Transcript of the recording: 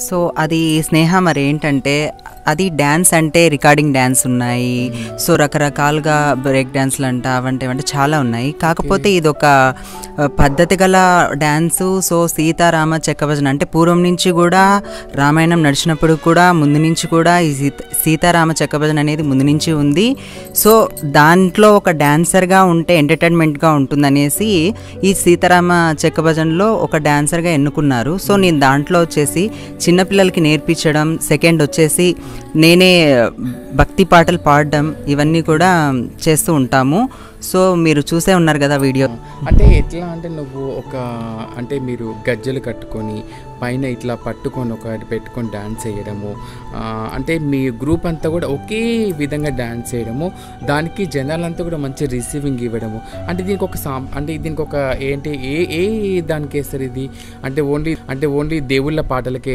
So అది స్నేహ మరేంటంటే అది dance అంటే రికార్డింగ్ డ్యాన్స్ ఉన్నాయి. సో రకరకాలుగా బ్రేక్ డ్యాన్స్లు అంట అవంటే చాలా ఉన్నాయి. కాకపోతే ఇది ఒక పద్ధతి గల డ్యాన్సు. సో సీతారామ చెక్కభజన అంటే పూర్వం నుంచి కూడా రామాయణం నడిచినప్పుడు కూడా ముందు నుంచి కూడా ఈ సీతారామ చెక్కభజన అనేది ముందు నుంచి ఉంది. సో దాంట్లో ఒక డాన్సర్గా ఉంటే ఎంటర్టైన్మెంట్గా ఉంటుందనేసి ఈ సీతారామ చెక్కభజనలో ఒక డాన్సర్గా ఎన్నుకున్నారు. సో నేను దాంట్లో వచ్చేసి చిన్నపిల్లలకి నేర్పించడం, సెకండ్ వచ్చేసి నేనే భక్తి పాటలు పాడడం ఇవన్నీ కూడా చేస్తూ ఉంటాము. సో మీరు చూసే ఉన్నారు కదా వీడియో. అంటే ఎట్లా అంటే నువ్వు అంటే మీరు గజ్జలు కట్టుకొని పైన ఇట్లా పట్టుకొని ఒకటి పెట్టుకొని డ్యాన్స్ వేయడము, అంటే మీ గ్రూప్ అంతా కూడా ఒకే విధంగా డ్యాన్స్ చేయడము, దానికి జనాలంతా కూడా మంచి రిసీవింగ్ ఇవ్వడము. అంటే దీనికి ఒక అంటే దీనికి ఒక ఏంటి ఏ దానికి వేస్తారు ఇది? అంటే ఓన్లీ దేవుళ్ళ పాటలకే